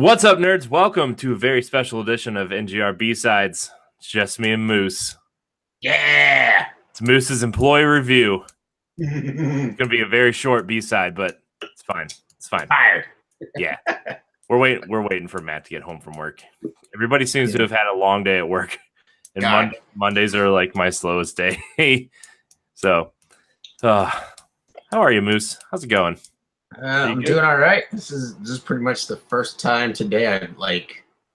What's up, nerds? Welcome to a very special edition of NGR B-Sides. It's just me and Moose. Yeah! It's Moose's employee review. It's going to be a very short B-side, but it's fine. It's fine. Fired. Yeah. We're waiting for Matt to get home from work. Everybody seems to have had a long day at work. And Mondays are like my slowest day. So, how are you, Moose? How's it going? I'm doing all right. This is pretty much the first time today I've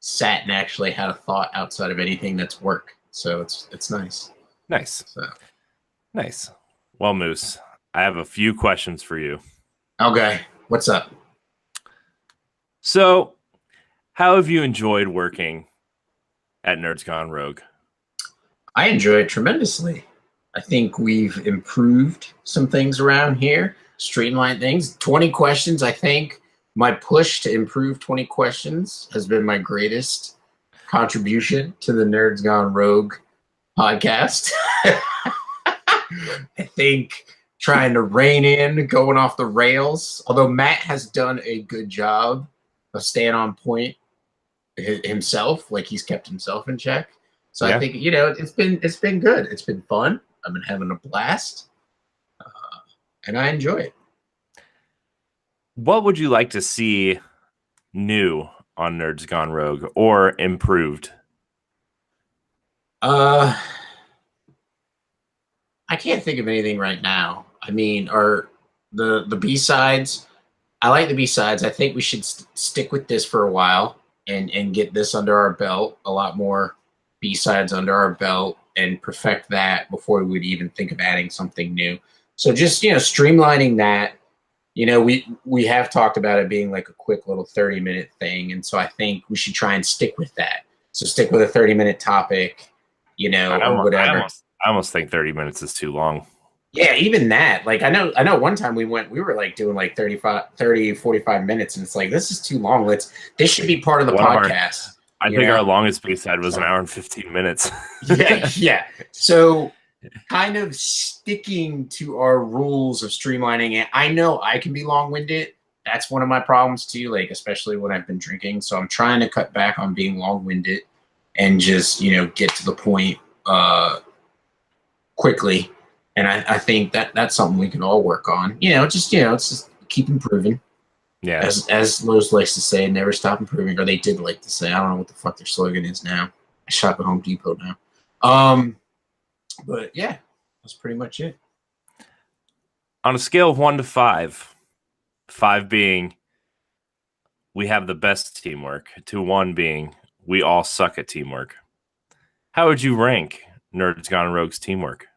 sat and actually had a thought outside of anything that's work. So it's nice. Nice. Nice. Well, Moose, I have a few questions for you. Okay. What's up? So, how have you enjoyed working at Nerds Gone Rogue? I enjoy it tremendously. I think we've improved some things around here, streamlined things. 20 questions, I think. My push to improve 20 questions has been my greatest contribution to the Nerds Gone Rogue podcast. I think trying to rein in, going off the rails, although Matt has done a good job of staying on point himself, like he's kept himself in check. So yeah. I think, it's been good. It's been fun. I've been having a blast, and I enjoy it. What would you like to see new on Nerds Gone Rogue or improved? I can't think of anything right now. I mean, the B-sides. I like the B-sides. I think we should stick with this for a while and get this under our belt, a lot more B-sides under our belt, and perfect that before we would even think of adding something new. So just, streamlining that. We have talked about it being like a quick little 30-minute thing, and so I think we should try and stick with that. So stick with a 30-minute topic, or whatever. I almost think 30 minutes is too long. Yeah, even that. Like, I know one time we were doing 30, 45 minutes, and it's like, this is too long. This should be part of the podcast. I think our longest B-side was an hour and 15 minutes. Yeah. So kind of sticking to our rules of streamlining it. I know I can be long-winded. That's one of my problems too, especially when I've been drinking. So I'm trying to cut back on being long-winded and just, get to the point quickly. And I think that's something we can all work on. It's just keep improving. Yeah. As Lowe's likes to say, never stop improving. Or they did like to say. I don't know what the fuck their slogan is now. I shop at Home Depot now. But yeah, that's pretty much it. On a scale of 1 to 5, 5 being we have the best teamwork, to 1 being we all suck at teamwork, how would you rank Nerds Gone Rogue's teamwork?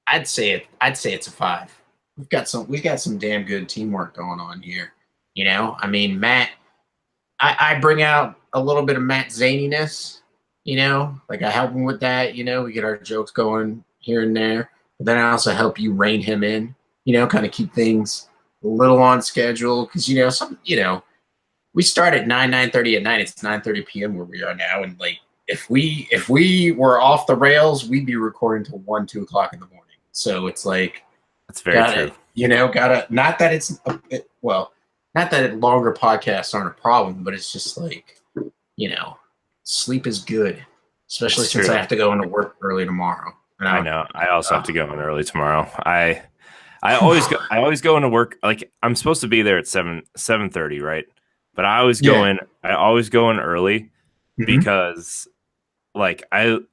I'd say it's a 5. We've got some damn good teamwork going on here. I mean, Matt, I bring out a little bit of Matt zaniness, I help him with that, we get our jokes going here and there. But then I also help you rein him in, kind of keep things a little on schedule. Because, we start at 9:30 at night. It's 9:30 p.m. where we are now. And if we were off the rails, we'd be recording till 1, 2 o'clock in the morning. So it's like, that's very true. Not that longer podcasts aren't a problem, but it's just sleep is good, especially since I have to go into work early tomorrow. I know. I also have to go in early tomorrow. I always go into work. I'm supposed to be there at 7:30, right? But I always go in early because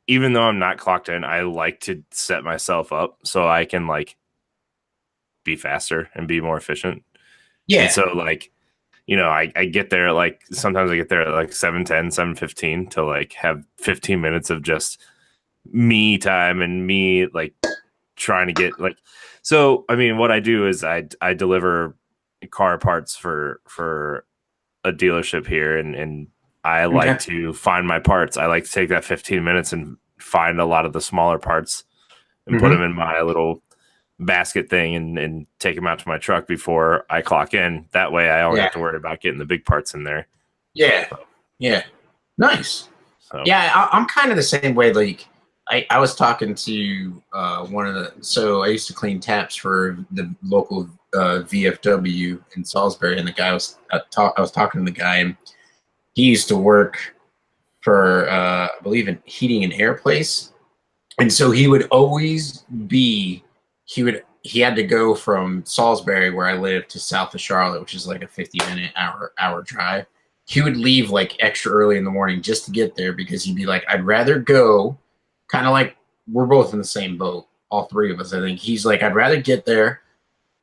even though I'm not clocked in, I like to set myself up so I can be faster and be more efficient. Yeah. And so I get there sometimes I get there at 7:10, 7:15 to have 15 minutes of just me time and me trying to get so I mean what I do is I deliver car parts for a dealership here and I like to find my parts. I like to take that 15 minutes and find a lot of the smaller parts and put them in my little basket thing and take them out to my truck before I clock in. That way I only have to worry about getting the big parts in there. Yeah. So. Yeah. Nice. So. Yeah, I'm kind of the same way. I was talking to so I used to clean taps for the local VFW in Salisbury, and the guy I was talking to the guy, and he used to work for I believe in heating and air place, and so he would always be he had to go from Salisbury, where I live, to south of Charlotte, which is like a 50-minute hour drive. He would leave like extra early in the morning just to get there because he'd be like, I'd rather go, kind of like we're both in the same boat, all three of us. I think he's like, I'd rather get there,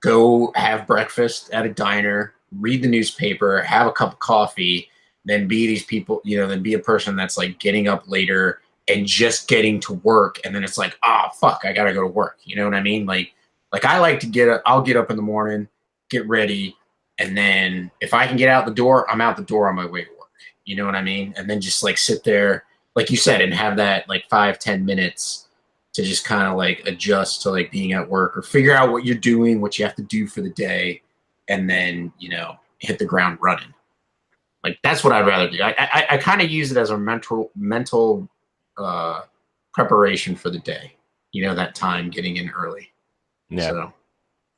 go have breakfast at a diner, read the newspaper, have a cup of coffee, than be these people, than be a person that's like getting up later and just getting to work. And then it's like, fuck, I got to go to work. You know what I mean? Like I like to get up, I'll get up in the morning, get ready. And then if I can get out the door, I'm out the door on my way to work. You know what I mean? And then just like sit there, like you said, and have that like 5-10 minutes to just kind of like adjust to like being at work or figure out what you're doing, what you have to do for the day. And then, hit the ground running. Like that's what I'd rather do. I kind of use it as a mental preparation for the day. That time getting in early. Yeah. So,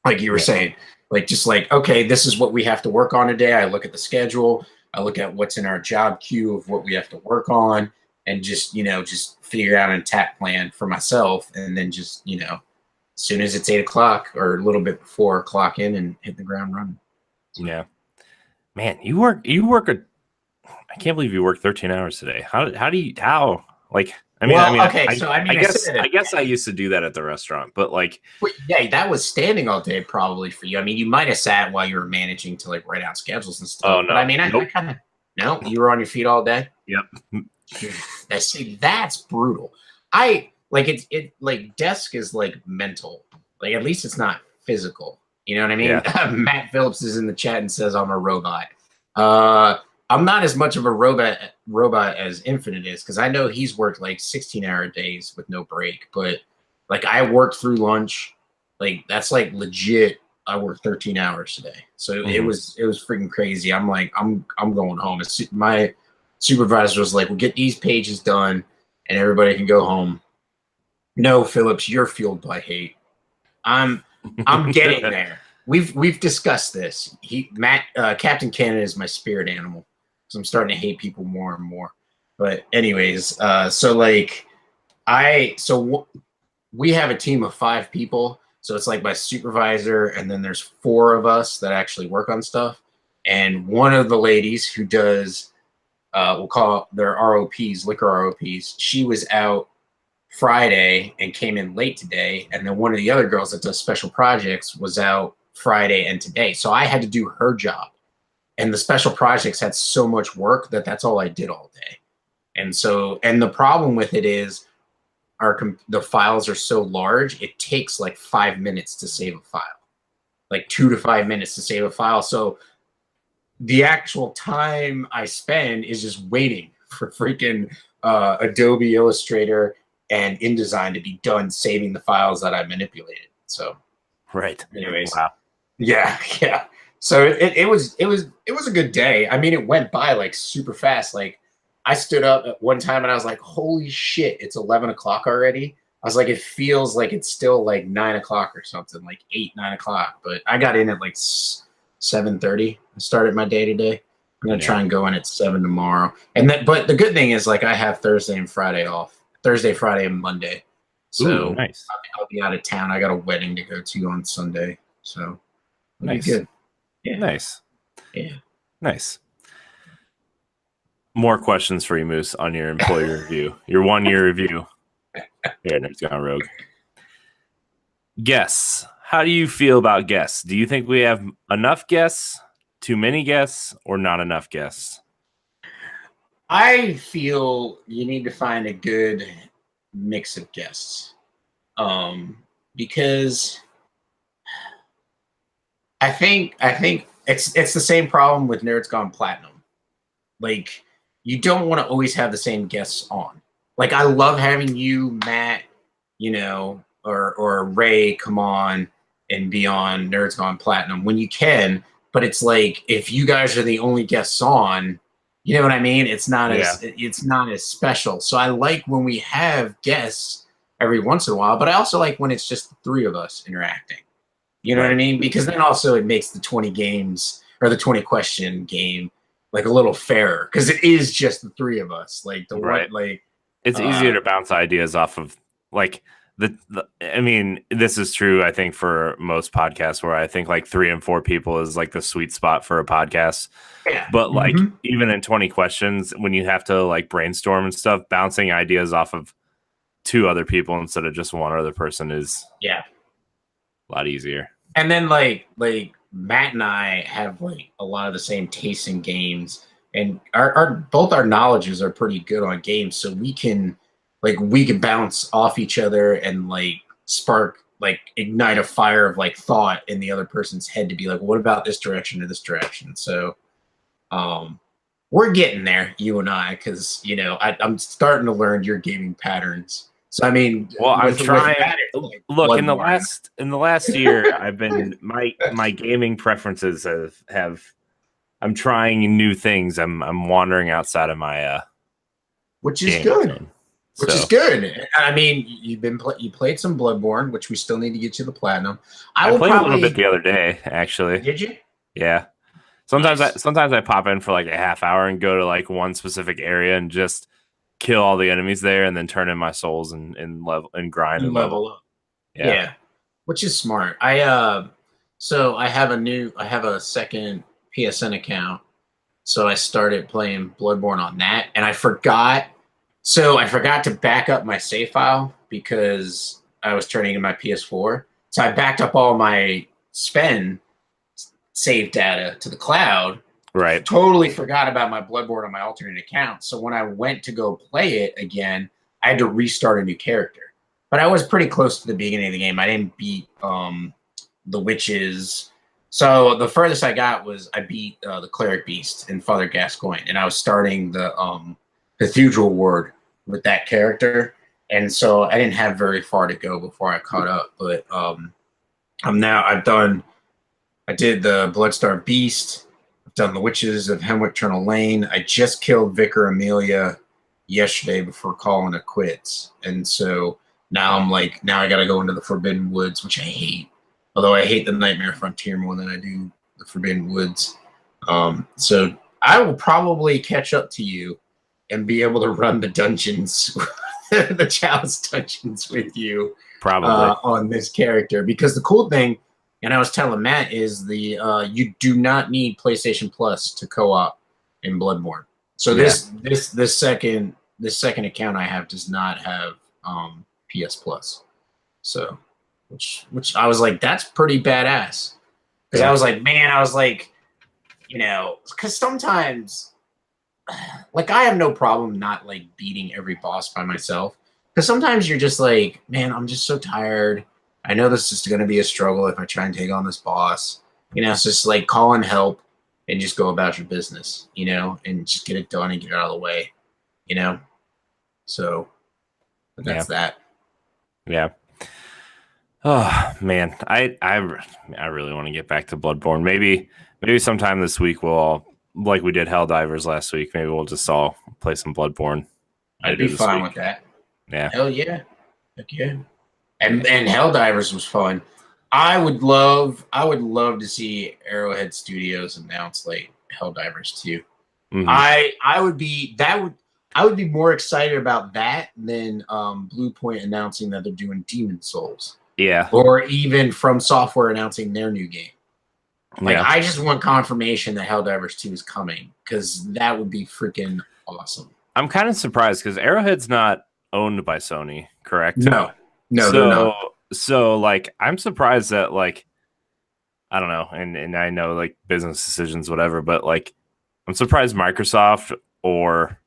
like you were saying, like just like, okay, this is what we have to work on today. I look at the schedule. I look at what's in our job queue of what we have to work on, and just just figure out an attack plan for myself, and then just as soon as it's 8 o'clock or a little bit before, clock in and hit the ground running. Yeah. Man, you work I can't believe you work 13 hours today. How like I guess I used to do that at the restaurant, but like yeah, that was standing all day probably for you. I mean, you might have sat while you were managing to like write out schedules and stuff. Oh no. But I mean, I kind of no, you were on your feet all day. Yep. See, that's brutal. I like it like desk is like mental. Like at least it's not physical. You know what I mean? Yeah. Matt Phillips is in the chat and says I'm a robot. I'm not as much of a robot as Infinite is, because I know he's worked like 16-hour days with no break. But like I worked through lunch, like that's like legit. I worked 13 hours today, so it was freaking crazy. I'm like I'm going home. My supervisor was like, "We'll get these pages done, and everybody can go home." No, Phillips, you're fueled by hate. I'm getting there. We've discussed this. Captain Canada is my spirit animal, so I'm starting to hate people more and more. But anyways, we have a team of 5 people. So it's like my supervisor, and then there's 4 of us that actually work on stuff. And one of the ladies who does, we'll call their ROPs, liquor ROPs, she was out Friday and came in late today. And then one of the other girls that does special projects was out Friday and today. So I had to do her job. And the special projects had so much work that's all I did all day. And the problem with it is the files are so large, it takes like 5 minutes to save a file, like 2 to 5 minutes to save a file. So the actual time I spend is just waiting for freaking Adobe Illustrator and InDesign to be done saving the files that I manipulated. So, right. Anyways, wow. Yeah. So it was a good day. I mean, it went by like super fast. Like I stood up at one time and I was like, "Holy shit! It's 11 o'clock already." I was like, "It feels like it's still like 9 o'clock or something, like 8-9 o'clock." But I got in at like 7:30. I started my day today. I'm gonna try and go in at 7 tomorrow. But the good thing is, like, I have Thursday and Friday off. Thursday, Friday, and Monday. So ooh, nice. I'll be out of town. I got a wedding to go to on Sunday. So nice. Good. Yeah. Nice. Yeah. Nice. More questions for you, Moose, on your employee review, your 1-year review. Yeah, Nerds Gone Rogue. Guests. How do you feel about guests? Do you think we have enough guests, too many guests, or not enough guests? I feel you need to find a good mix of guests, because I think it's the same problem with Nerds Gone Platinum. Like, you don't want to always have the same guests on. Like, I love having you, Matt, or Ray come on and be on Nerds Gone Platinum when you can. But it's like, if you guys are the only guests on, you know what I mean? It's not as special. So I like when we have guests every once in a while, but I also like when it's just the 3 of us interacting. You know what I mean? Because then also it makes the 20 games or the 20 question game like a little fairer because it is just the three of us. Like the Right. one, like It's easier to bounce ideas off of like I mean, this is true, I think, for most podcasts where I think like 3 and 4 people is like the sweet spot for a podcast. yeah, But like even in 20 questions, when you have to like brainstorm and stuff, bouncing ideas off of 2 other people instead of just one other person is yeah. a lot easier. And then like Matt and I have like a lot of the same tastes in games, and our both our knowledges are pretty good on games, so we can bounce off each other and like spark like ignite a fire of like thought in the other person's head to be like, what about this direction or this direction? So we're getting there, you and I, because you know I'm starting to learn your gaming patterns. So I mean, well, I'm trying. Like look, in the last year, I've been my gaming preferences have. I'm trying new things. I'm wandering outside of my which is good. Zone. Which is good. I mean, you played some Bloodborne, which we still need to get you the platinum. I played a little bit the other day, actually. Did you? Yeah. Sometimes I pop in for like a half hour and go to like one specific area and just kill all the enemies there, and then turn in my souls and level and grind and level up. Yeah, which is smart. So I have a second PSN account, so I started playing Bloodborne on that, and I forgot to back up my save file because I was turning in my PS4. So I backed up all my save data to the cloud. Right. Totally forgot about my Bloodborne on my alternate account. So when I went to go play it again, I had to restart a new character. But I was pretty close to the beginning of the game. I didn't beat the witches. So the furthest I got was I beat the Cleric Beast and Father Gascoigne, and I was starting the Cathedral Ward with that character. And so I didn't have very far to go before I caught up. But I did the Bloodstar Beast. I've done the Witches of Hemwick Eternal Lane. I just killed Vicar Amelia yesterday before calling it quits. And so now I got to go into the Forbidden Woods, which I hate. Although I hate the Nightmare Frontier more than I do the Forbidden Woods. So I will probably catch up to you and be able to run the dungeons, the Chalice dungeons with you. Probably. On this character. Because the cool thing, and I was telling Matt, is you do not need PlayStation Plus to co-op in Bloodborne. So this second account I have does not have PS Plus. So which I was like, that's pretty badass. Because I was like, you know, because sometimes like I have no problem not like beating every boss by myself. Because sometimes you're just like, man, I'm just so tired. I know this is going to be a struggle if I try and take on this boss. You know, it's just like call in help and just go about your business, you know, and just get it done and get it out of the way, you know. So that's that. Yeah. Oh man, I really want to get back to Bloodborne. Maybe sometime this week we'll all, like we did Helldivers last week. Maybe we'll just all play some Bloodborne. I'd be fine with that. Yeah. Hell yeah. Heck yeah. And Helldivers was fun. I would love to see Arrowhead Studios announce like Helldivers 2. Mm-hmm. I would be more excited about that than Blue Point announcing that they're doing Demon Souls. Yeah. Or even From Software announcing their new game. Like I just want confirmation that Helldivers 2 is coming, because that would be freaking awesome. I'm kind of surprised because Arrowhead's not owned by Sony, correct? No, they're not. So like I'm surprised that like I don't know, and I know like business decisions, whatever, but like I'm surprised Microsoft or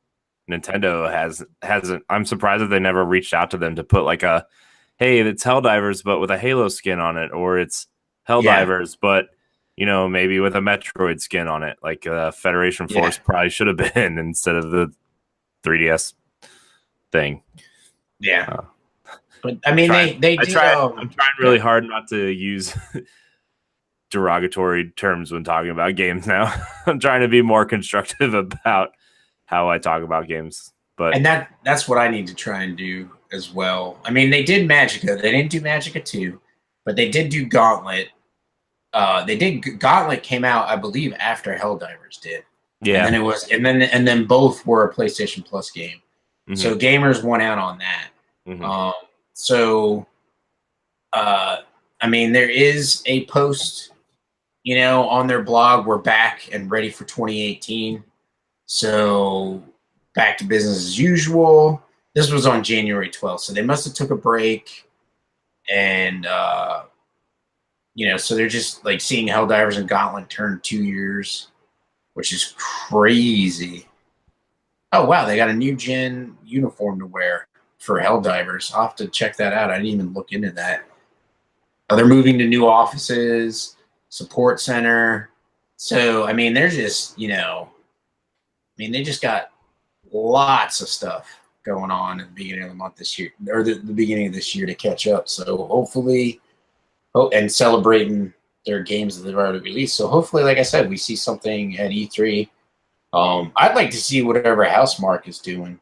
Nintendo hasn't. I'm surprised that they never reached out to them to put like a, hey, it's Helldivers but with a Halo skin on it, or it's Helldivers but you know, maybe with a Metroid skin on it, like Federation Force probably should have been instead of the 3DS thing. Yeah. But I mean, I'm trying really hard not to use derogatory terms when talking about games now. I'm trying to be more constructive about how I talk about games. And that's what I need to try and do as well. I mean, they did Magicka. They didn't do Magicka 2, but they did do Gauntlet. Gauntlet came out, I believe, after Helldivers did. Yeah. And then it was, and then both were a PlayStation Plus game. Mhm. So gamers won out on that. Mhm. So, I mean, there is a post, on their blog. We're back and ready for 2018. So back to business as usual. This was on January 12th. So they must have took a break. And, so they're just like seeing Helldivers and Gauntlet turn 2 years, which is crazy. Oh, wow. They got a new gen uniform to wear for Helldivers. I'll have to check that out. I didn't even look into that. They're moving to new offices, support center. So, I mean, they're just, they just got lots of stuff going on at the beginning of the month this year, or the beginning of this year to catch up. So hopefully, and celebrating their games that they've already released. So hopefully, like I said, we see something at E3. I'd like to see whatever Housemarque is doing.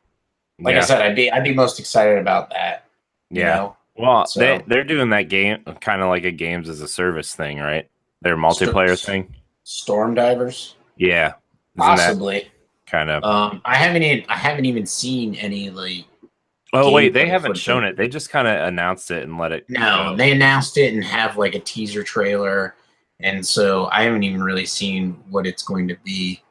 Like I said, I'd be most excited about that. Well, So they're doing that game kind of like a games as a service thing, right? Their multiplayer thing. Storm Divers, Yeah, possibly. Kind of. I haven't even seen any like. Oh wait, they gameplay haven't footage. shown it. They just kind of announced it and let it. No, go. they announced it and have like a teaser trailer, and so I haven't even really seen what it's going to be.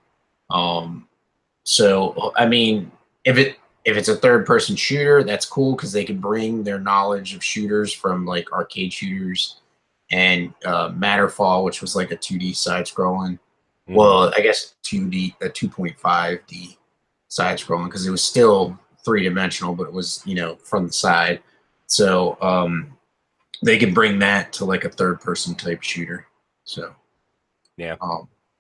So I mean, if it's a third person shooter, that's cool because they could bring their knowledge of shooters from like arcade shooters and Matterfall, which was like a 2D side scrolling. Mm-hmm. Well, I guess 2D, a 2.5D side scrolling because it was still 3-dimensional, but it was from the side. So they could bring that to like a third person type shooter. So yeah,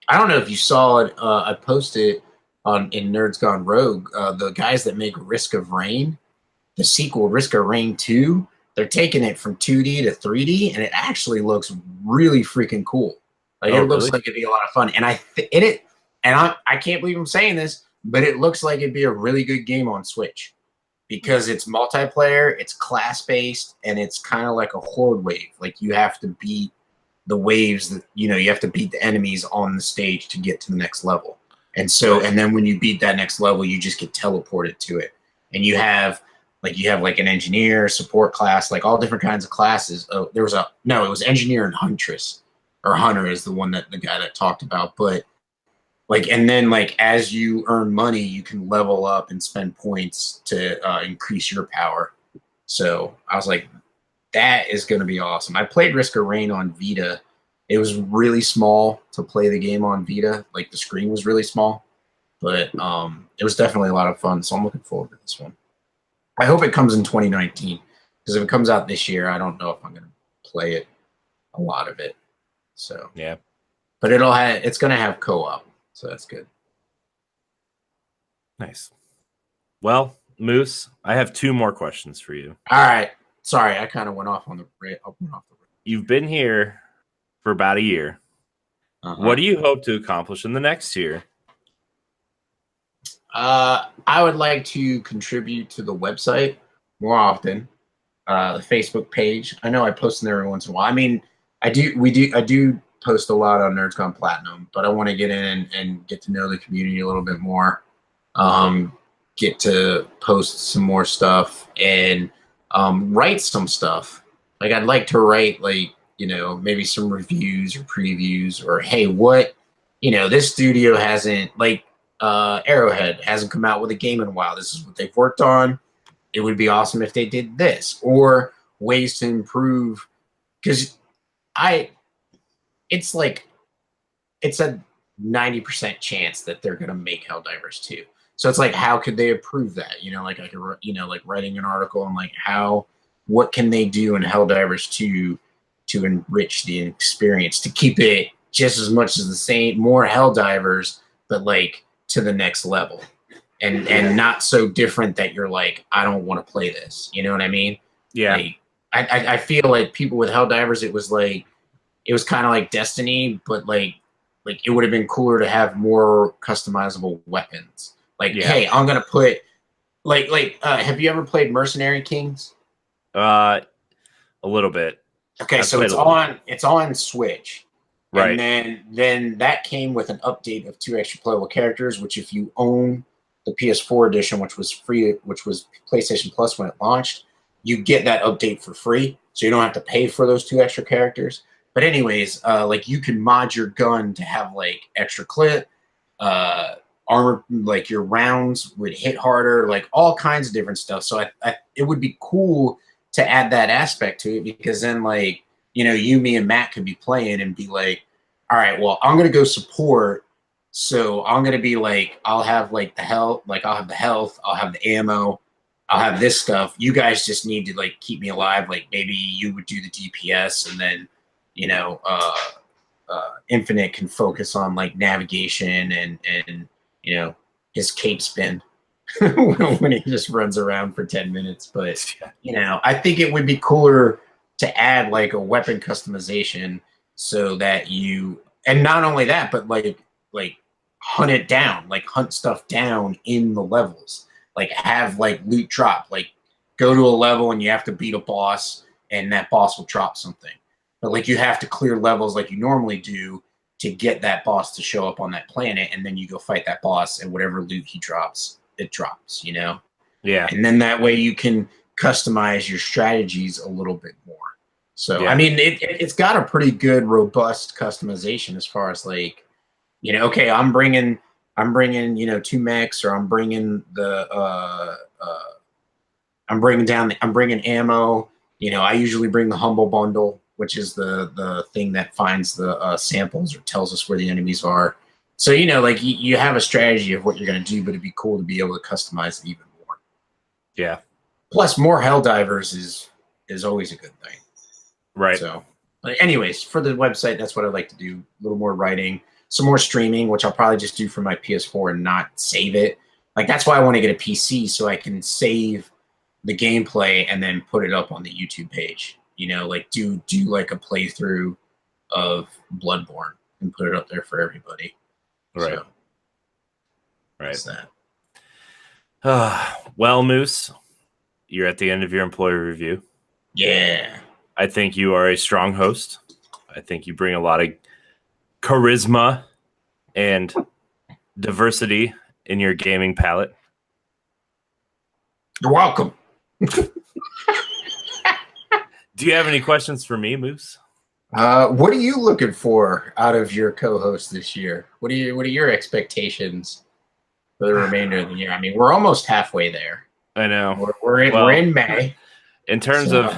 I don't know if you saw it. I posted in Nerds Gone Rogue, the guys that make Risk of Rain, the sequel Risk of Rain 2, they're taking it from 2D to 3D, and it actually looks really freaking cool. Like it looks like it'd be a lot of fun, and I can't believe I'm saying this, but it looks like it'd be a really good game on Switch because it's multiplayer, it's class based, and it's kind of like a horde wave. Like you have to beat the waves that you have to beat the enemies on the stage to get to the next level. And so, and then when you beat that next level, you just get teleported to it. And you have like an engineer, support class, like all different kinds of classes. Oh, it was engineer and huntress, or hunter is the guy that talked about. But like, and then like as you earn money, you can level up and spend points to increase your power. So I was like, that is going to be awesome. I played Risk of Rain on Vita. It was really small to play the game on Vita. Like the screen was really small, but it was definitely a lot of fun. So I'm looking forward to this one. I hope it comes in 2019 because if it comes out this year, I don't know if I'm going to play it, a lot of it. So yeah, but it's going to have co-op, so that's good. Nice. Well, Moose, I have 2 more questions for you. All right. Sorry, I kind of went off on the You've been here for about a year. What do you hope to accomplish in the next year? I would like to contribute to the website more often. The Facebook page. I know I post in there every once in a while. I mean, I do post a lot on NerdsCon Platinum, but I want to get in and get to know the community a little bit more. Get to post some more stuff and write some stuff. Like I'd like to write maybe some reviews or previews or hey, what this studio hasn't Arrowhead hasn't come out with a game in a while. This is what they've worked on. It would be awesome if they did this or ways to improve because it's a 90% chance that they're going to make Helldivers 2. So it's like, how could they improve that? Like writing an article and what can they do in Helldivers 2 to enrich the experience, to keep it just as much as the same, more Helldivers, but to the next level and not so different that you're like, I don't want to play this. You know what I mean? Yeah. I feel like people with Helldivers, it was kind of like Destiny, but like it would have been cooler to have more customizable weapons. Hey, I'm gonna put have you ever played Mercenary Kings? A little bit. Okay, so it's on Switch, Right. And then that came with an update of 2 extra playable characters, which if you own the PS4 edition, which was free, which was PlayStation Plus when it launched, you get that update for free. So you don't have to pay for those 2 extra characters. But anyways, like you can mod your gun to have like extra clip, armor, like your rounds would hit harder, like all kinds of different stuff. So it would be cool to add that aspect to it, because then like, you, me, and Matt could be playing and be like, all right, well, I'm going to go support. So I'm going to be like, I'll have like the health, I'll have the ammo, I'll have this stuff. You guys just need to like keep me alive. Like maybe you would do the DPS, and then, Infinite can focus on like navigation and his cape spin when he just runs around for 10 minutes. But, I think it would be cooler to add like a weapon customization, so that and not only that, but like hunt stuff down in the levels, like have like loot drop, like go to a level and you have to beat a boss and that boss will drop something. But like you have to clear levels like you normally do to get that boss to show up on that planet, and then you go fight that boss, and whatever loot he drops, it drops, Yeah. And then that way you can customize your strategies a little bit more. So, I mean, it's got a pretty good, robust customization as far as like, okay, I'm bringing, 2 mechs, or I'm bringing I'm bringing ammo. I usually bring the Humble Bundle, which is the thing that finds the samples or tells us where the enemies are. So, like you have a strategy of what you're going to do, but it'd be cool to be able to customize it even more. Yeah. Plus, more Helldivers is always a good thing. Right. So, but anyways, for the website, that's what I'd like to do. A little more writing, some more streaming, which I'll probably just do for my PS4 and not save it. Like, that's why I want to get a PC, so I can save the gameplay and then put it up on the YouTube page. Like do like a playthrough of Bloodborne and put it up there for everybody. Right. So, right. That's that. Well, Moose, you're at the end of your employee review. Yeah. I think you are a strong host. I think you bring a lot of charisma and diversity in your gaming palette. You're welcome. Do you have any questions for me, Moose? What are you looking for out of your co-host this year? What are your expectations for the remainder of the year? I mean, we're almost halfway there. I know. We're in May. In terms of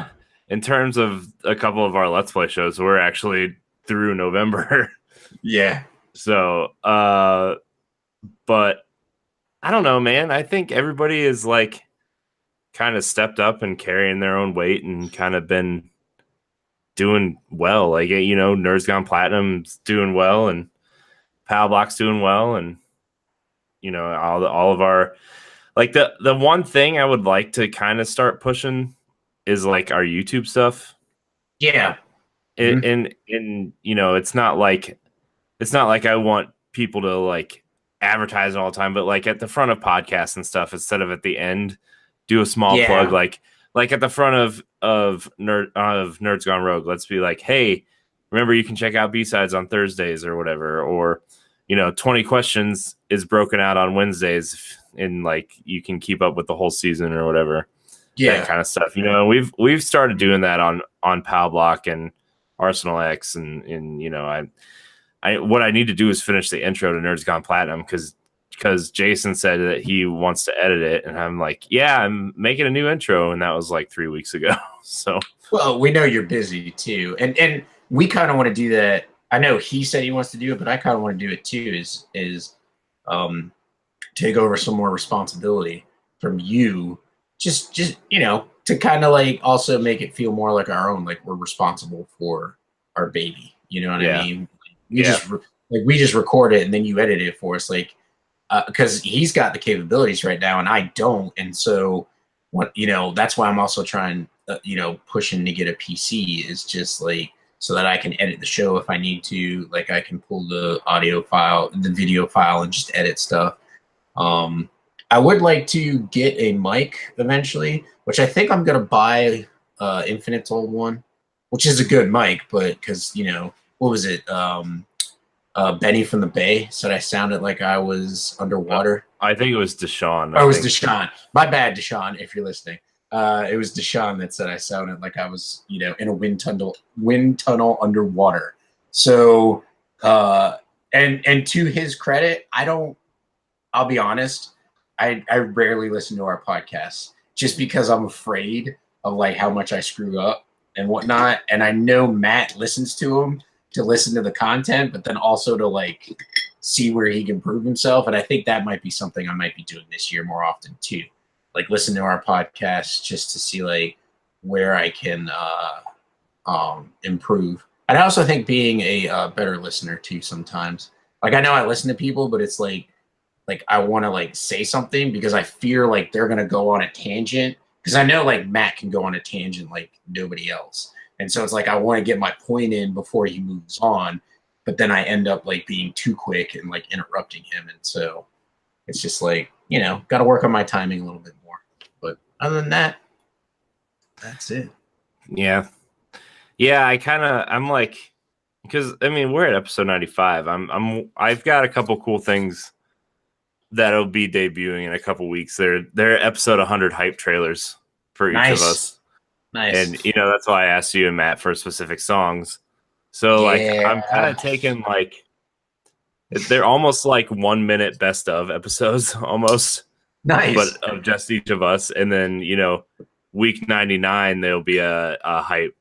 a couple of our Let's Play shows, we're actually through November. Yeah. So, but I don't know, man. I think everybody is like kind of stepped up and carrying their own weight and kind of been doing well. Like, Nerds Gone Platinum's doing well, and Pal Block's doing well, and all of our, like, the one thing I would like to kind of start pushing is like our YouTube stuff. Yeah. And it's not like I want people to like advertise all the time, but like at the front of podcasts and stuff, instead of at the end, do a small plug, like at the front of Nerds Gone Rogue. Let's be like, hey, remember you can check out B-sides on Thursdays or whatever, or 20 questions is broken out on Wednesdays, and like you can keep up with the whole season or whatever. Yeah, that kind of stuff. We've started doing that on Pal Block and Arsenal X, and I what I need to do is finish the intro to Nerds Gone Platinum, because Jason said that he wants to edit it, and I'm like, yeah, I'm making a new intro, and that was like 3 weeks ago. So, well, we know you're busy too, and we kind of want to do that. I know he said he wants to do it, but I kind of want to do it too. Is take over some more responsibility from you, just to kind of like also make it feel more like our own, like we're responsible for our baby. You know what I mean? We just record it and then you edit it for us, like. Because he's got the capabilities right now and I don't, and so that's why I'm also trying pushing to get a PC, is just like so that I can edit the show if I need to, like I can pull the audio file, the video file, and just edit stuff. I would like to get a mic eventually, which I think I'm gonna buy Infinite's old one, which is a good mic, but because what was it? Benny from the Bay said I sounded like I was underwater. I think it was Deshaun. Oh, it was Deshaun. My bad, Deshaun, if you're listening. It was Deshaun that said I sounded like I was, in a wind tunnel underwater. So, and to his credit, I'll be honest, I rarely listen to our podcasts just because I'm afraid of like how much I screw up and whatnot. And I know Matt listens to them to listen to the content, but then also to like see where he can prove himself. And I think that might be something I might be doing this year more often too. Like listen to our podcast just to see like where I can improve. And I also think being a better listener too sometimes. Like I know I listen to people, but it's like I want to like say something because I fear like they're gonna go on a tangent. Because I know like Matt can go on a tangent like nobody else. And so it's like I want to get my point in before he moves on, but then I end up like being too quick and like interrupting him. And so it's just like, got to work on my timing a little bit more. But other than that, that's it. Yeah. Yeah, I'm like, because I mean we're at episode 95. I've got a couple cool things that'll be debuting in a couple weeks. They're episode 100 hype trailers for each of us. Nice. And that's why I asked you and Matt for specific songs. So like I'm kind of taking like they're almost like 1 minute best of episodes almost. Nice. But of just each of us. And then, week 99 there'll be a hype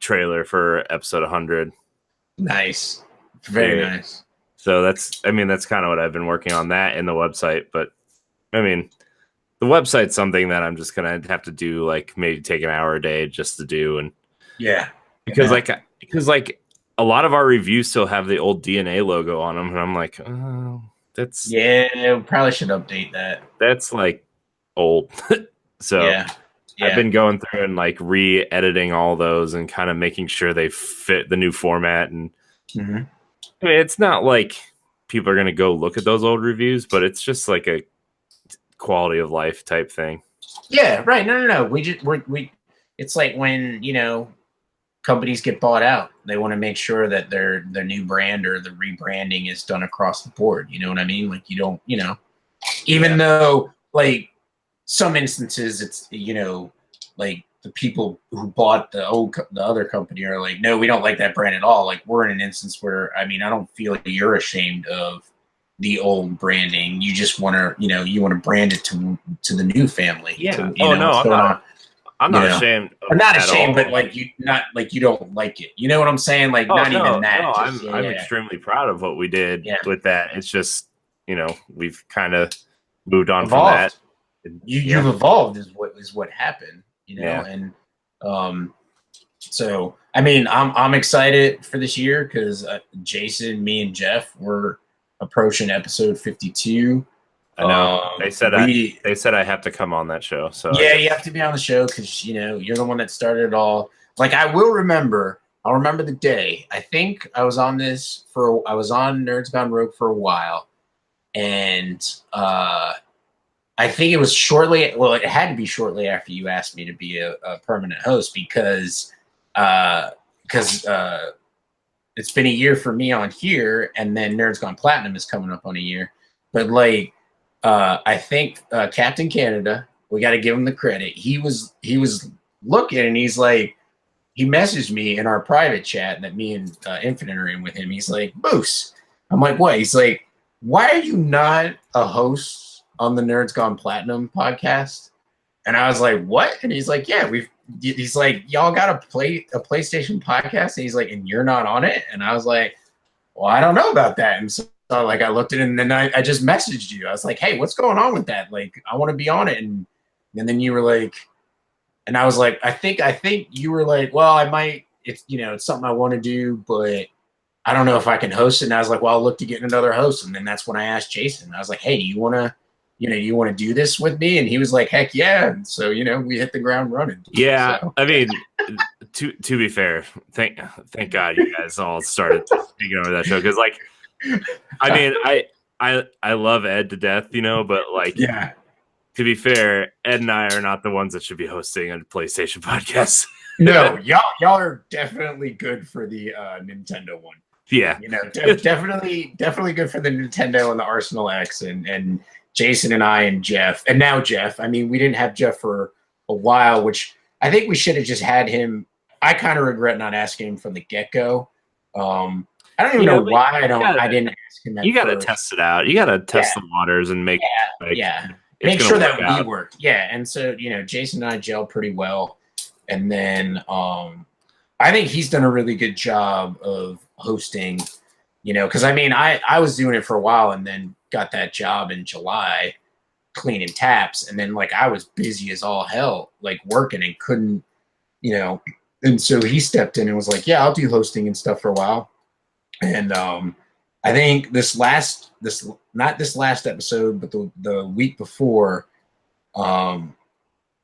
trailer for episode 100. Nice. Very nice. So that's kind of what I've been working on, that and the website. But I mean, the website's something that I'm just gonna have to do, like maybe take an hour a day just to do, and because a lot of our reviews still have the old DNA logo on them, and I'm like, oh, that's we probably should update that. That's like old, so I've been going through and like re-editing all those and kind of making sure they fit the new format. And I mean, it's not like people are gonna go look at those old reviews, but it's just like a quality of life type thing. Yeah, right. No. We it's like when, companies get bought out, they want to make sure that their new brand or the rebranding is done across the board. You know what I mean? Like you don't, even though like some instances it's, like the people who bought the other company are like, no, we don't like that brand at all. Like we're in an instance where, I mean, I don't feel like you're ashamed of the old branding. You just want to, you want to brand it to the new family. Yeah. I'm not ashamed. I'm not ashamed, but like you don't like it. You know what I'm saying? Like even that. No, I'm extremely proud of what we did with that. It's just, we've kind of moved on from that. You've evolved is what happened, and so I mean I'm excited for this year because Jason, me, and Jeff were approaching episode 52. I know. They said I have to come on that show. So yeah, you have to be on the show because you're the one that started it all. Like I'll remember the day. I think I was on Nerds Gone Rogue for a while, and I think it was it had to be shortly after you asked me to be a permanent host because it's been a year for me on here, and then Nerds Gone Platinum is coming up on a year. But like, I think Captain Canada, we got to give him the credit. He was looking, and he's like, he messaged me in our private chat that me and Infinite are in with him. He's like, Moose. I'm like, what? He's like, why are you not a host on the Nerds Gone Platinum podcast? And I was like, what? And he's like, yeah, he's like, y'all got a PlayStation podcast? And he's like, and you're not on it? And I was like, well, I don't know about that. And so like I looked at it, and then I just messaged you. I was like, hey, what's going on with that? Like, I want to be on it. And then you were like, and I was like, I think you were like, well, I might, it's something I want to do, but I don't know if I can host it. And I was like, well, I'll look to get another host. And then that's when I asked Jason. I was like, hey, do you want to do this with me? And he was like, heck yeah. And so, we hit the ground running. Yeah. So. I mean, to be fair, thank God you guys all started taking over that show. Cause like, I mean, I love Ed to death, but like, yeah, to be fair, Ed and I are not the ones that should be hosting a PlayStation podcast. No, y'all are definitely good for the Nintendo one. Yeah, You know, definitely good for the Nintendo and the Arsenal X, and Jason and I and Jeff, and now Jeff. I mean, we didn't have Jeff for a while, which I think we should have just had him. I kind of regret not asking him from the get-go. I don't even know why I didn't ask him. You got to test it out. You got to test the waters and make make sure that we work. Yeah, and so Jason and I gel pretty well, and then I think he's done a really good job of hosting. Because I mean, I was doing it for a while, and then got that job in July, cleaning taps, and then like I was busy as all hell, like working and couldn't, and so he stepped in and was like, "Yeah, I'll do hosting and stuff for a while." And I think not this last episode, but the week before,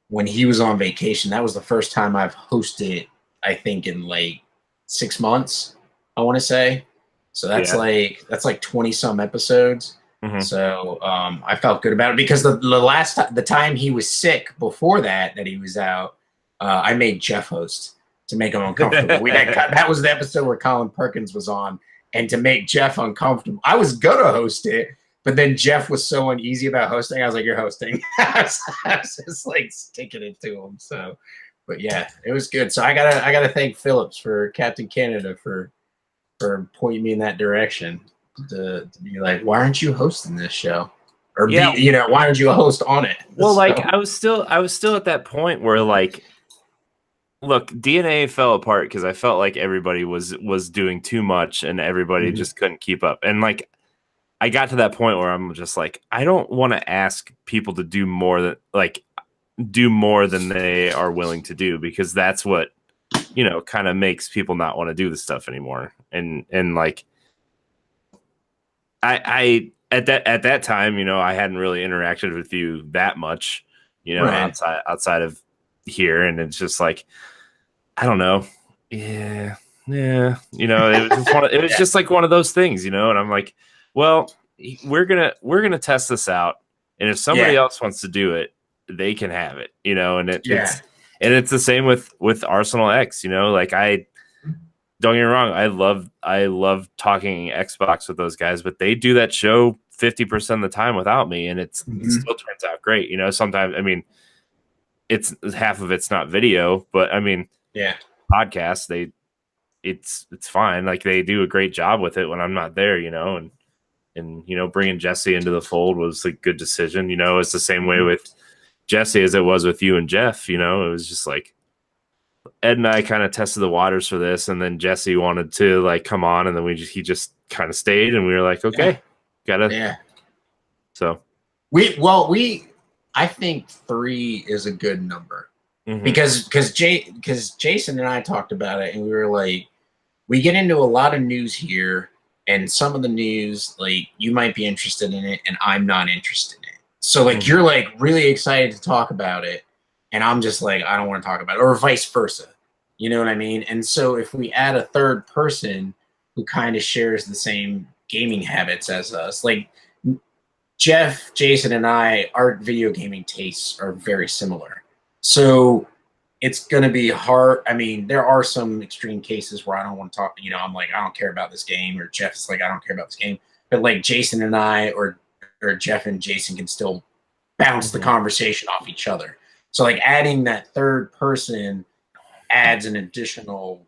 when he was on vacation, that was the first time I've hosted, I think, in like 6 months, I want to say. So that's like 20 some episodes. Mm-hmm. So I felt good about it because the time he was sick before that he was out, I made Jeff host to make him uncomfortable. That was the episode where Colin Perkins was on, and to make Jeff uncomfortable, I was gonna host it, but then Jeff was so uneasy about hosting. I was like, "You're hosting." I was just like sticking it to him. So, but yeah, it was good. So I gotta thank Phillips for Captain Canada for pointing me in that direction to be like, "Why aren't you hosting this show?" Or why aren't you a host on it? Well, like I was still at that point where like, look, DNA fell apart because I felt like everybody was doing too much and everybody just couldn't keep up. And like, I got to that point where I'm just like, I don't want to ask people to do more than they are willing to do, because that's what, kind of makes people not want to do this stuff anymore. And like, I at that time, I hadn't really interacted with you that much, right, outside of here. And it's just like, I don't know. Yeah. It was just like one of those things, and I'm like, well, we're gonna test this out, and if somebody else wants to do it, they can have it, and it's the same with Arsenal X, like don't get me wrong, I love talking Xbox with those guys, but they do that show 50% of the time without me, and it still turns out great. Sometimes, I mean, it's half of it's not video, but I mean, podcasts, it's fine. Like they do a great job with it when I'm not there, and bringing Jesse into the fold was a good decision. It's the same way with Jesse as it was with you and Jeff. It was just like Ed and I kind of tested the waters for this, and then Jesse wanted to like come on, and then he just kind of stayed, and we were like, okay, So I think 3 is a good number. Because Jason and I talked about it, and we were like, we get into a lot of news here, and some of the news, like, you might be interested in it, and I'm not interested in it. So, like, you're, like, really excited to talk about it, and I'm just like, I don't want to talk about it, or vice versa. You know what I mean? And so if we add a third person who kind of shares the same gaming habits as us, like, Jeff, Jason, and I, our video gaming tastes are very similar. So it's going to be hard. I mean, there are some extreme cases where I don't want to talk, I'm like, I don't care about this game, or Jeff's like, I don't care about this game. But like Jason and I, or Jeff and Jason can still bounce the conversation off each other. So like adding that third person adds an additional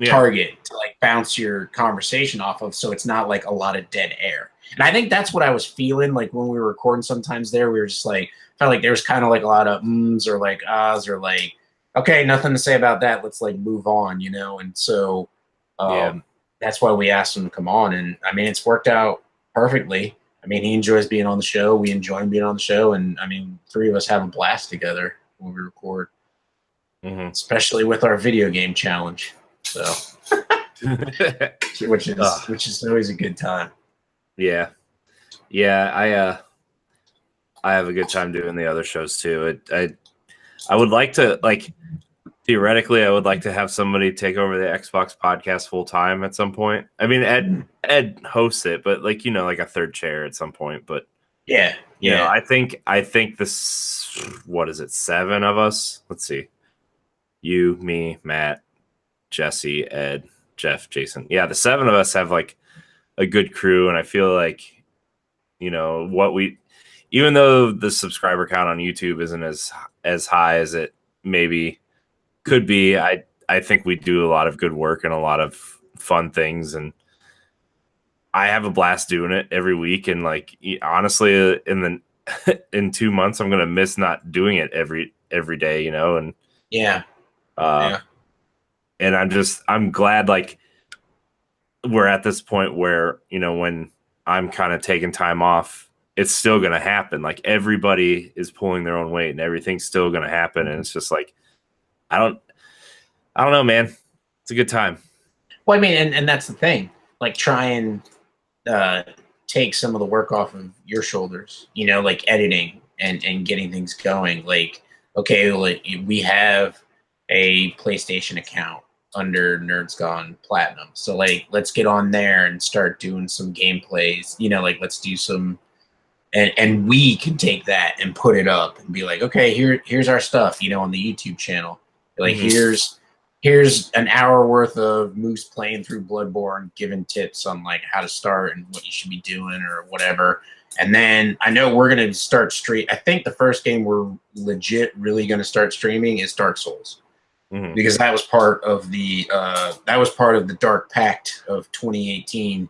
target to like bounce your conversation off of. So it's not like a lot of dead air. And I think that's what I was feeling like when we were recording sometimes there. We were just like, felt like there was kind of like a lot of ums or like ahs or like, okay, nothing to say about that. Let's like move on, And so that's why we asked him to come on. And I mean, it's worked out perfectly. I mean, he enjoys being on the show. We enjoy him being on the show. And I mean, 3 of us have a blast together when we record, especially with our video game challenge. So, which is always a good time. Yeah. I have a good time doing the other shows too. I would like to, like, theoretically, I would like to have somebody take over the Xbox podcast full time at some point. I mean, Ed hosts it, but like, like a third chair at some point. But yeah, You know, I think this, what is it, 7 of us? Let's see. You, me, Matt, Jesse, Ed, Jeff, Jason. Yeah, the 7 of us have like a good crew, and I feel like, you know, even though the subscriber count on YouTube isn't as high as it maybe could be, I think we do a lot of good work and a lot of fun things, and I have a blast doing it every week. And like, honestly, in 2 months, I'm gonna miss not doing it every day, you know. And and I'm glad like we're at this point where, you know, when I'm kind of taking time off, it's still gonna happen. Like everybody is pulling their own weight, and everything's still gonna happen. And it's just like, I don't know, man. It's a good time. Well, I mean, and that's the thing. Like, try and take some of the work off of your shoulders, you know, like editing and getting things going. Like, okay, like we have a PlayStation account under Nerds Gone Platinum, so like let's get on there and start doing some gameplays, you know, like let's do some, and we can take that and put it up and be like, okay, here's our stuff, you know, on the YouTube channel. Like, here's an hour worth of Moose playing through Bloodborne, giving tips on like how to start and what you should be doing or whatever. And then I know we're gonna start I think the first game we're legit really gonna start streaming is Dark Souls, because that was part of the Dark Pact of 2018,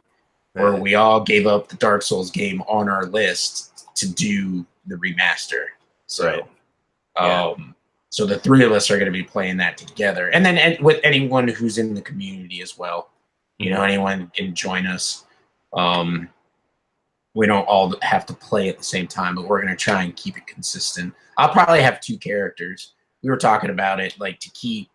where we all gave up the Dark Souls game on our list to do the remaster. So, so the 3 of us are going to be playing that together, and then with anyone who's in the community as well. You know, anyone can join us. We don't all have to play at the same time, but we're going to try and keep it consistent. I'll probably have 2 characters. We were talking about it, like, to keep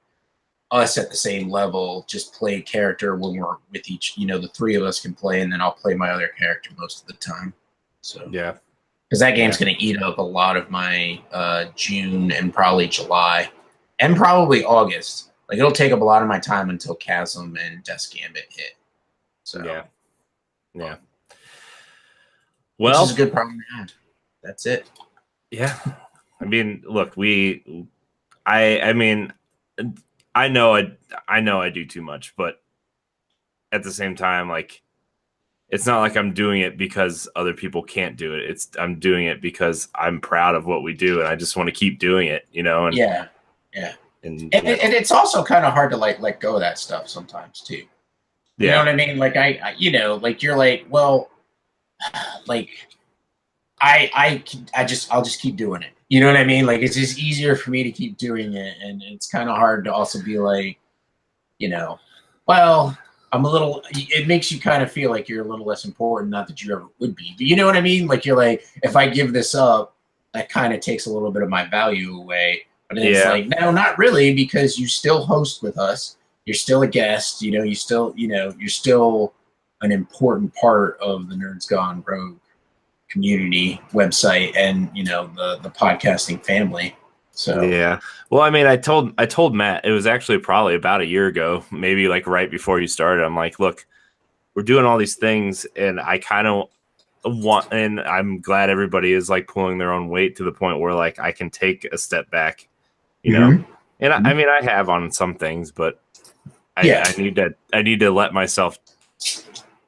us at the same level, just play a character when we're with each, you know, the 3 of us can play, and then I'll play my other character most of the time. So, yeah. Because that game's going to eat up a lot of my June and probably July and probably August. Like, it'll take up a lot of my time until Chasm and Death's Gambit hit. So, yeah. Well, which is a good problem to have. That's it. Yeah. I mean, look, I mean, I know I do too much, but at the same time, like, it's not like I'm doing it because other people can't do it. I'm doing it because I'm proud of what we do, and I just want to keep doing it, you know? And and it's also kind of hard to like let go of that stuff sometimes too. You know what I mean? Like I you know, like you're like, well, like I'll just keep doing it. You know what I mean? Like, it's just easier for me to keep doing it, and it's kind of hard to also be like, you know, well, it makes you kind of feel like you're a little less important, not that you ever would be, but you know what I mean? Like, you're like, if I give this up, that kind of takes a little bit of my value away. But then it's like, no, not really, because you still host with us. You're still a guest, you know, you're still an important part of the Nerds Gone Rogue community website and, you know, the podcasting family. So yeah. Well, I mean, I told Matt, it was actually probably about a year ago, maybe like right before you started. I'm like, look, we're doing all these things, and I kind of want, and I'm glad everybody is like pulling their own weight to the point where like I can take a step back, you know. And I mean, I have on some things, but I need to let myself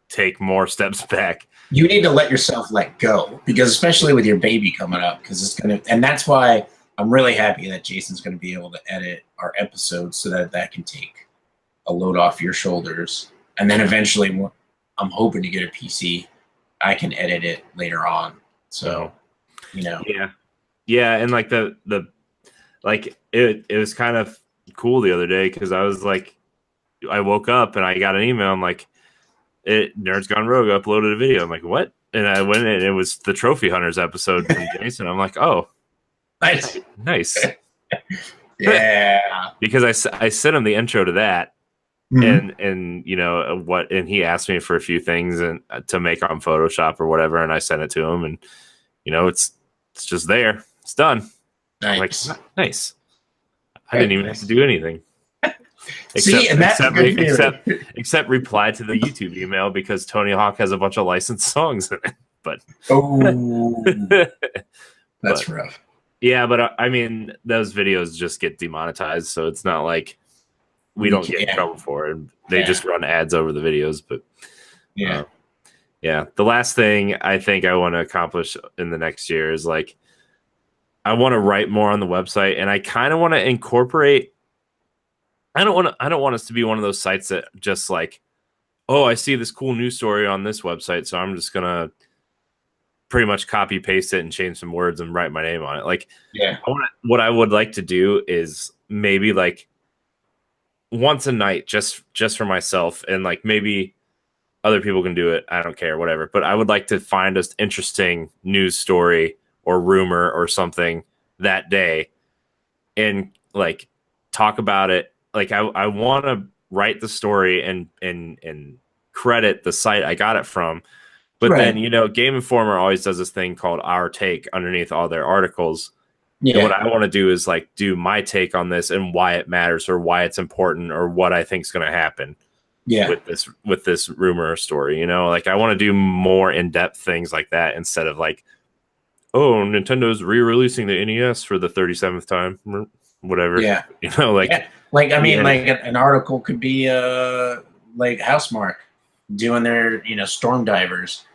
take more steps back. You need to let yourself let go, because especially with your baby coming up, because it's gonna, and that's why I'm really happy that Jason's going to be able to edit our episodes so that can take a load off your shoulders. And then eventually, I'm hoping to get a PC. I can edit it later on. So, you know. Yeah. And like it was kind of cool the other day, because I was like, I woke up and I got an email. I'm like, Nerds Gone Rogue uploaded a video. I'm like, what? And I went in, and it was the Trophy Hunters episode from Jason. I'm like, oh. Nice. Yeah. Because I sent him the intro to that, and you know what, and he asked me for a few things and to make on Photoshop or whatever, and I sent it to him, and you know, it's just there. It's done. Nice. Like, nice. I didn't even have to do anything. Except except reply to the YouTube email, because Tony Hawk has a bunch of licensed songs in it. but Oh, that's rough. yeah, but I mean, those videos just get demonetized, so it's not like we don't get in trouble for it. They just run ads over the videos, but yeah. The last thing I think I want to accomplish in the next year is like I want to write more on the website, and I kind of want to incorporate. I don't want us to be one of those sites that just like, oh, I see this cool news story on this website, so I'm just gonna pretty much copy paste it and change some words and write my name on it. Like, what I would like to do is maybe like once a night, just for myself, and like maybe other people can do it. I don't care, whatever. But I would like to find an interesting news story or rumor or something that day, and like talk about it. Like I want to write the story and credit the site I got it from. But then, Game Informer always does this thing called Our Take underneath all their articles. Yeah. And what I want to do is like do my take on this and why it matters or why it's important or what I think is going to happen. Yeah. With this rumor story, like I want to do more in-depth things like that instead of like, oh, Nintendo's re-releasing the NES for the 37th time, or whatever. Yeah. Like I mean, like an article could be like Housemarque doing their storm divers.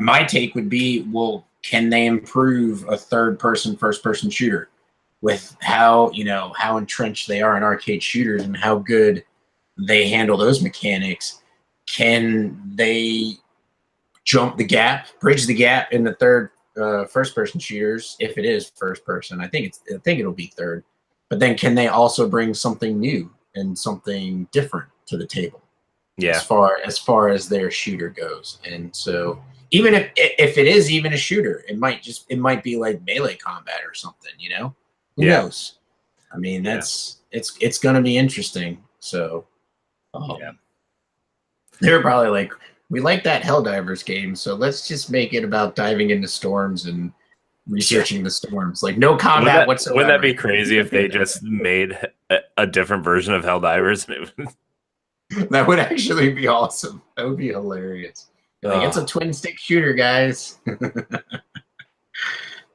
My take would be, well, can they improve a third-person, first-person shooter with how entrenched they are in arcade shooters and how good they handle those mechanics? Can they jump the gap, bridge the gap in the third first-person shooters if it is first-person? I think it'll be third. But then can they also bring something new and something different to the table? Yeah. As far as their shooter goes. And so even if it is even a shooter, it might be like melee combat or something, Who knows? I mean, it's gonna be interesting. So they're probably like, we like that Helldivers game, so let's just make it about diving into storms and researching the storms. Like no combat whatsoever. Wouldn't that be crazy if they just made a different version of Helldivers? That would actually be awesome. That would be hilarious. Like, it's a twin stick shooter, guys.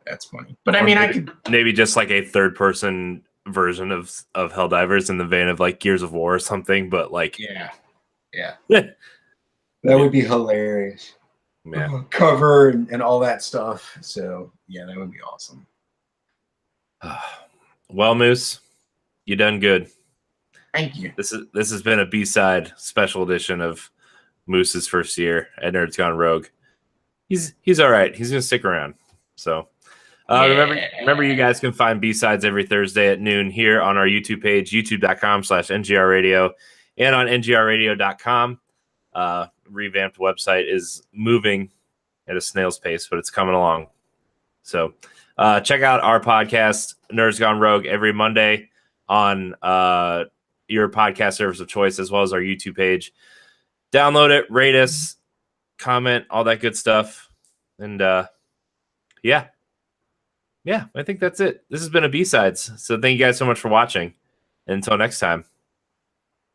That's funny. But I mean, I could maybe just like a third person version of Helldivers in the vein of like Gears of War or something, but like that would be hilarious. Yeah. Cover and all that stuff. So yeah, that would be awesome. Well, Moose, you done good. Thank you. This has been a B-side special edition of Moose's first year at Nerds Gone Rogue. He's all right. He's gonna stick around. So remember you guys can find B-sides every Thursday at noon here on our YouTube page, youtube.com/NGRradio, and on NGRradio.com. Revamped website is moving at a snail's pace, but it's coming along. So check out our podcast, Nerds Gone Rogue, every Monday on your podcast service of choice, as well as our YouTube page. Download it, rate us, comment, all that good stuff. And I think that's it. This has been a B-Sides. So thank you guys so much for watching. And until next time,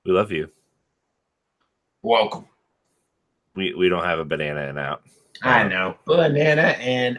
we love you. Welcome. We don't have a banana and out. I know. Banana and